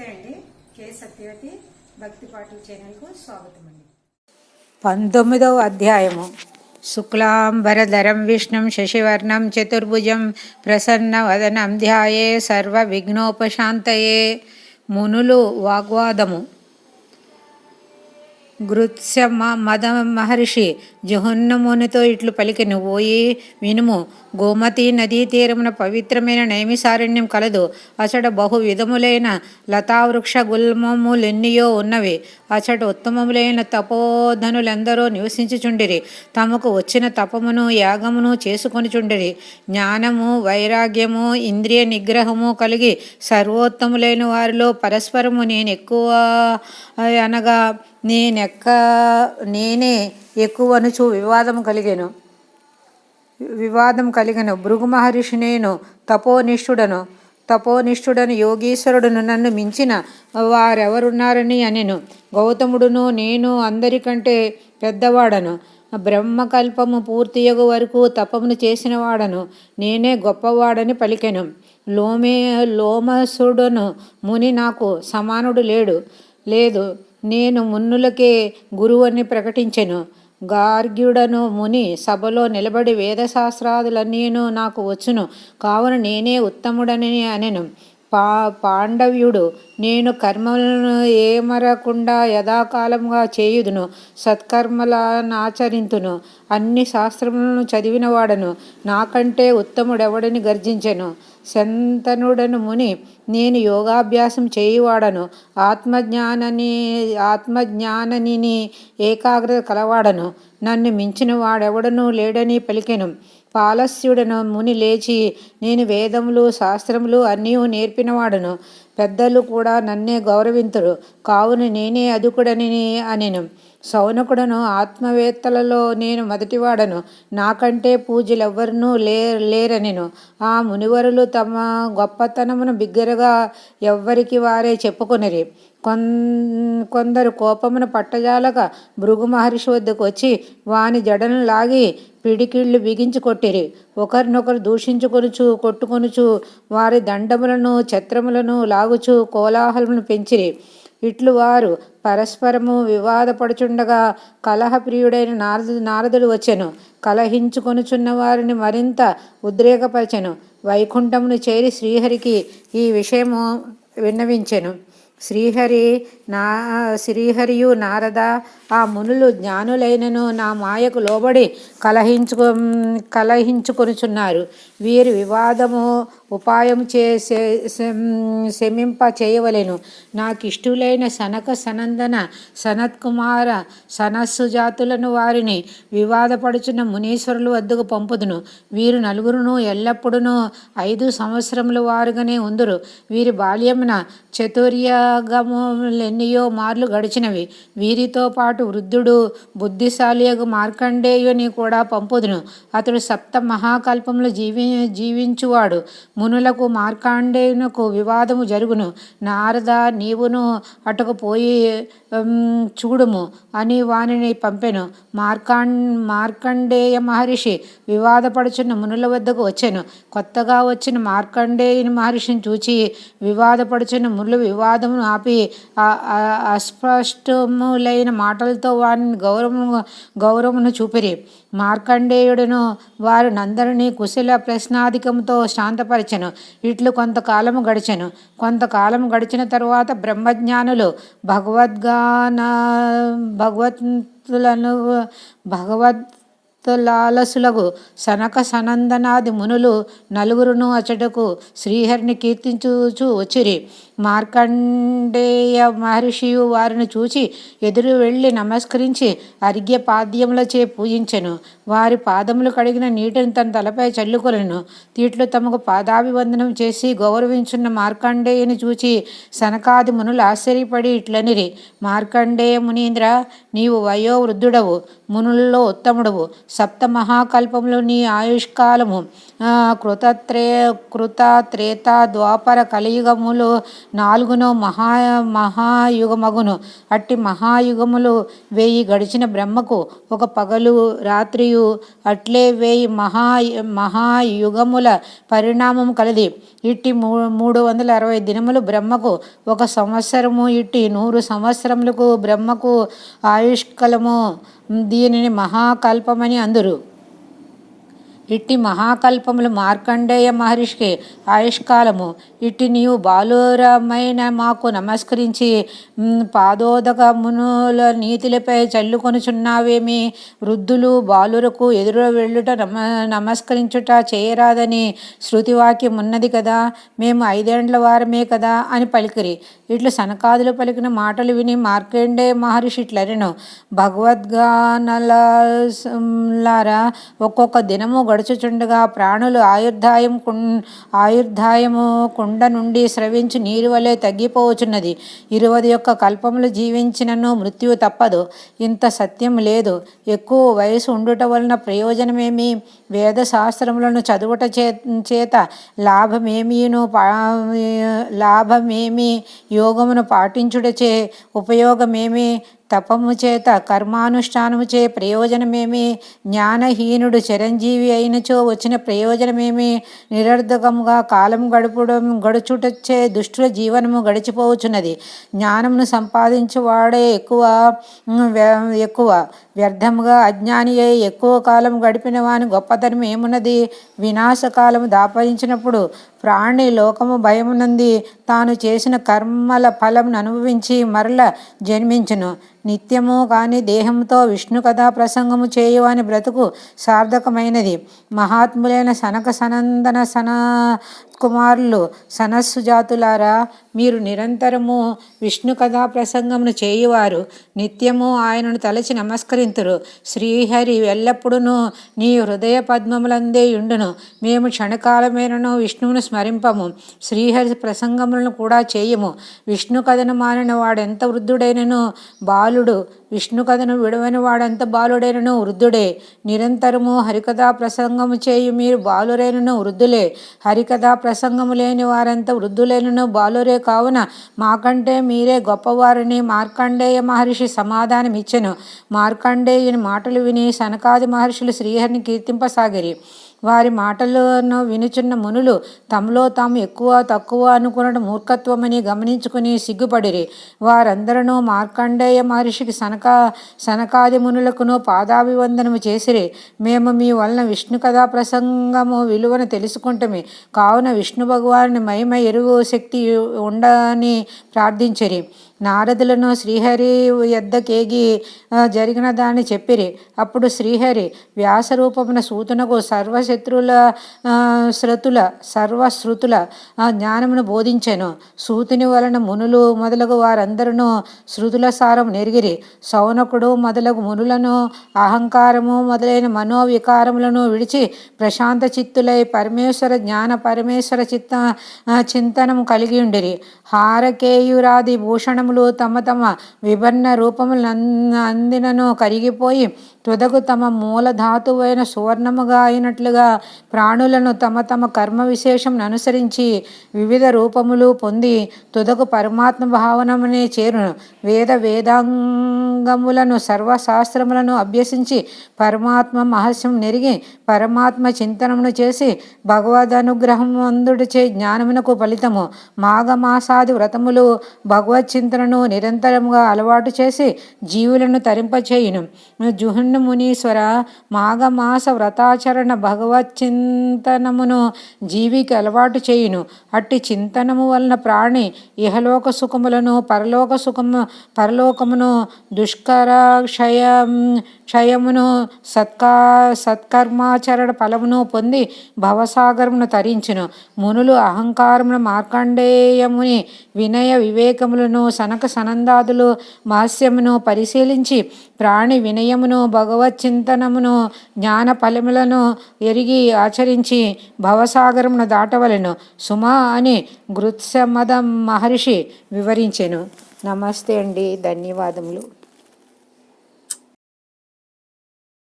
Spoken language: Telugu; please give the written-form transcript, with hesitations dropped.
నమస్తే అండి. కే సత్యవతి భక్తి పాటల ఛానల్కు స్వాగతం అండి. 19వ అధ్యాయము. శుక్లాంబరధరం విష్ణుం శశివర్ణం చతుర్భుజం ప్రసన్నవదనం ధ్యాయే సర్వ విఘ్నోపశాంతయే. మునులు వాగ్వాదము. గృత్స్య మద మహర్షి జహున్నమునితో ఇట్లు పలికెను: ఓయి వినుము, గోమతీ నదీ తీరమున పవిత్రమైన నైమిసారణ్యం కలదు. అచట బహు విధములైన లతావృక్ష గుల్మములెన్నియో ఉన్నవి. అచట ఉత్తమములైన తపోధనులెందరో నివసించుచుండిరి. తమకు వచ్చిన తపమును యాగమును చేసుకొనిచుండిరి. జ్ఞానము వైరాగ్యము ఇంద్రియ నిగ్రహము కలిగి సర్వోత్తములైన వారిలో పరస్పరము నేనెక్కువ అనగా నేనే ఎక్కువనుచు వివాదము కలిగెను. భృగు మహర్షి నేను తపోనిష్ఠుడను యోగీశ్వరుడును, నన్ను మించిన వారెవరున్నారని అనెను. గౌతముడును నేను అందరికంటే పెద్దవాడను, బ్రహ్మకల్పము పూర్తియగు వరకు తపమును చేసిన వాడను, నేనే గొప్పవాడని పలికెను. లోమసుడును ముని నాకు సమానుడు లేదు, నేను మున్నులకే గురువని ప్రకటించెను. గార్గ్యుడను ముని సభలో నిలబడి వేదశాస్త్రాదులన్నీను నాకు వచ్చును, కావున నేనే ఉత్తముడని అనెను. పాండవ్యుడు నేను కర్మలను ఏమరకుండా యథాకాలముగా చేయుదును, సత్కర్మలనాచరింతును, అన్ని శాస్త్రములను చదివినవాడను, నాకంటే ఉత్తముడెవడని గర్జించెను. శంతనుడను ముని నేను యోగాభ్యాసం చేయువాడను, ఆత్మజ్ఞానని ఏకాగ్రత కలవాడను, నన్ను మించిన వాడెవడనూ లేడని పలికెను. పాలస్యుడను ముని లేచి నేను వేదములు శాస్త్రములు అన్నీ నేర్పినవాడను, పెద్దలు కూడా నన్నే గౌరవింతురు, కావున నేనే అదుకుడని అనెను. శౌనకుడను ఆత్మవేత్తలలో నేను మొదటివాడను, నాకంటే పూజ్యులెవ్వరునూ లేరనెను. ఆ మునివరులు తమ గొప్పతనమును బిగ్గరగా ఎవ్వరికి వారే చెప్పుకొనిరి. కొందరు కోపమును పట్టజాలక భృగు మహర్షి వద్దకు వచ్చి వాని జడను లాగి పిడికిళ్ళు బిగించి కొట్టిరి. ఒకరినొకరు దూషించుకొనుచు కొట్టుకొనుచు వారి దండములను ఛత్రములను లాగుచు కోలాహలమును పెంచిరి. ఇట్లు వారు పరస్పరము వివాదపడుచుండగా కలహప్రియుడైన నారదుడు వచ్చెను. కలహించుకొనుచున్న వారిని మరింత ఉద్రేకపరచెను. వైకుంఠమును చేరి శ్రీహరికి ఈ విషయము విన్నవించెను. శ్రీహరియు నారద, ఆ మునులు జ్ఞానులైనను నా మాయకు లోబడి కలహించుకొనుచున్నారు. వీరి వివాదము ఉపాయం శమింప చేయవలెను. నాకిష్టులైన సనక సనందన సనత్కుమార సనస్సుజాతులను వారిని వివాదపడుచున్న మునీశ్వరులు వద్దకు పంపుదును. వీరు నలుగురును ఎల్లప్పుడూ 5 సంవత్సరముల వారుగానే ఉందురు. వీరి బాల్యమున చతుర్యాగములెన్నియో మార్లు గడిచినవి. వీరితో పాటు వృద్ధుడు బుద్ధిశాలియగు మార్కండేయుని కూడా పంపుదును. అతడు 7 మహాకల్పములు జీవించువాడు. మునులకు మార్కండేయునకు వివాదము జరుగును. నారద, నీవును అటుకు పోయి చూడుము అని వానిని పంపెను. మార్కండేయ మహర్షి వివాదపడుచున్న మునుల వద్దకు వచ్చెను. కొత్తగా వచ్చిన మార్కండేయుని మహర్షిని చూచి వివాదపడుచున్న మునులు వివాదమును ఆపి అస్పష్టములైన మాటలతో వారిని గౌరవమును చూపిరి. మార్కండేయుడును వారినందరినీ కుశల ప్రశ్నాధికముతో శాంతపరచెను. ఇట్లు కొంతకాలము గడిచెను. కొంతకాలం గడిచిన తరువాత బ్రహ్మజ్ఞానులు భగవత్లాలసులకు సనక సనందనాది మునులు నలుగురును అచటకు శ్రీహరిని కీర్తించుచూ వచ్చిరి. మార్కండేయ మహర్షియు వారిని చూచి ఎదురు వెళ్ళి నమస్కరించి అర్ఘ్యపాద్యములచే పూజించెను. వారి పాదములు కడిగిన నీటిని తన తలపై చల్లుకొనెను. తీట్లు తమకు పాదాభివందనం చేసి గౌరవించున్న మార్కండేయుని చూచి సనకాది మునులు ఆశ్చర్యపడి ఇట్లనిరి: మార్కండేయ మునీంద్ర, నీవు వయోవృద్ధుడవు, మునులలో ఉత్తముడవు. 7 మహాకల్పములు నీ ఆయుష్కాలము. కృత త్రేతా ద్వాపర కలియుగములు నాలుగునో మహాయుగమగును. అట్టి మహాయుగములు 1000 గడిచిన బ్రహ్మకు ఒక పగలు రాత్రియు అట్లే 1000 మహాయుగముల పరిణామము కలది. ఇట్టి 360 దినములు బ్రహ్మకు ఒక సంవత్సరము. ఇట్టి 100 సంవత్సరములకు బ్రహ్మకు ఆయుష్కాలము. దీనిని మహాకల్పమని అందురు. ఇట్టి మహాకల్పములు మార్కండేయ మహర్షికి ఆయుష్కాలము. ఇట్టి నీవు బాలురమైన మాకు నమస్కరించి పాదోదకమునుల నీతిలపై చల్లుకొనుచున్నావేమి? వృద్ధులు బాలురకు ఎదురు వెళ్ళుట నమస్కరించుట చేయరాదని శృతివాక్యం ఉన్నది కదా, మేము 5 ఏండ్ల వారమే కదా అని పలికిరి. ఇట్లు సనకాదులు పలికిన మాటలు విని మార్కండేయ మహర్షి ఇట్లనెను, భగవద్గణలారా, ఒక్కొక్క దినము గడుచుచుండగా ప్రాణులు ఆయుర్దాయము కుండ నుండి స్రవించి నీరు వలె తగ్గిపోవచున్నది. 21 కల్పములు జీవించినను మృత్యువు తప్పదు. ఇంత సత్యం లేదు. ఎక్కువ వయసు ఉండుట వలన ప్రయోజనమేమి? వేదశాస్త్రములను చదువుట చేత లాభమేమి? యోగమును పాటించుటచే ఉపయోగమేమి? తపము చేత కర్మానుష్ఠానము చే ప్రయోజనమేమి? జ్ఞానహీనుడు చిరంజీవి అయినచో వచ్చిన ప్రయోజనమేమి? నిరర్ధకముగా కాలం గడుచుటచ్చే దుష్టుల జీవనము గడిచిపోవచ్చున్నది. జ్ఞానమును సంపాదించువాడే ఎక్కువ వ్యర్థముగా అజ్ఞాని అయి ఎక్కువ కాలం గడిపిన వాని గొప్పతనం ఏమున్నది? వినాశకాలము దాపరించినప్పుడు ప్రాణి లోకము భయమునంది తాను చేసిన కర్మల ఫలమును అనుభవించి మరల జన్మించును. నిత్యము కాని దేహంతో విష్ణు కథా ప్రసంగము చేయువాని బ్రతుకు సార్థకమైనది. మహాత్ములైన సనక సనందన కుమారులు సనస్సు జాతులారా, మీరు నిరంతరము విష్ణు కథా ప్రసంగమును చేయువారు. నిత్యము ఆయనను తలచి నమస్కరింతురు. శ్రీహరి ఎల్లప్పుడూ నీ హృదయ పద్మములందే యుండును. మేము క్షణకాలమేనను విష్ణువును స్మరింపము, శ్రీహరి ప్రసంగములను కూడా చేయము. విష్ణు కథను మానిన వాడెంత వృద్ధుడైనను బాలుడు, విష్ణు కథను విడవని వాడంత బాలుడైనను వృద్ధుడే. నిరంతరము హరికథా ప్రసంగము చేయు మీరు బాలురైనను వృద్ధులే. హరికథా ప్రసంగము లేని వారంత వృద్ధులైనను బాలురే. కావున మాకంటే మీరే గొప్పవారని మార్కండేయ మహర్షి సమాధానమిచ్చెను. మార్కండేయుని మాటలు విని సనకాది మహర్షులు శ్రీహరిని కీర్తింపసాగిరి. వారి మాటలను వినుచున్న మునులు తమలో తాము ఎక్కువ తక్కువ అనుకునడం మూర్ఖత్వమని గమనించుకుని సిగ్గుపడిరి. వారందరూ మార్కండేయ మహర్షికి సనకాది మునులకును పాదాభివందనము చేసిరి. మేము మీ వలన విష్ణు కథా ప్రసంగము విలువను తెలుసుకుంటమి. కావున విష్ణు భగవానుని మహిమ ఎరుగు శక్తి ఉండని ప్రార్థించిరి. నారదులను శ్రీహరి యొద్దకేగి జరిగిన దాన్ని చెప్పిరి. అప్పుడు శ్రీహరి వ్యాసరూపమున సూతునకు సర్వశ్రుతుల జ్ఞానమును బోధించెను. సూతుని వలన మునులు మొదలగు వారందరూ శృతుల సారం నెరిగిరి. సౌనకుడు మొదలగు మునులను అహంకారము మొదలైన మనోవికారములను విడిచి ప్రశాంత చిత్తులై పరమేశ్వర చింతనము కలిగి ఉండిరి. హారకేయురాది భూషణములు తమ విభిన్న రూపములు అందినను కరిగిపోయి తుదకు తమ మూలధాతువైన సువర్ణముగా అయినట్లుగా ప్రాణులను తమ కర్మ విశేషమును అనుసరించి వివిధ రూపములు పొంది తుదకు పరమాత్మ భావనమునే చేరును. వేదాంగములను సర్వశాస్త్రములను అభ్యసించి పరమాత్మ మహస్యం నెరిగి పరమాత్మ చింతనమును చేసి భగవదనుగ్రహం అందుడిచే జ్ఞానమునకు ఫలితము. మాఘమాసాది వ్రతములు భగవత్ చింతనను నిరంతరముగా అలవాటు చేసి జీవులను తరింపచేయును. జుహ్ను మునీశ్వర, మాఘమాస వ్రతాచరణ భగవత్ చింతనమును జీవికి అలవాటు చేయును. అట్టి చింతనము వలన ప్రాణి ఇహలోక సుఖములను పరలోకమును దుష్కర క్షయమును సత్కర్మాచరణ ఫలమును పొంది భవసాగరమును తరించును. మునులు అహంకారమును మార్కండేయముని వినయ వివేకములను సనక సనందాదులు మహస్యమును పరిశీలించి ప్రాణి వినయమును భగవచ్చింతనమును జ్ఞాన ఫలములను ఎరిగి ఆచరించి భవసాగరమును దాటవలెను సుమా అని గృత్సమద మహర్షి వివరించెను. నమస్తే అండి, ధన్యవాదములు.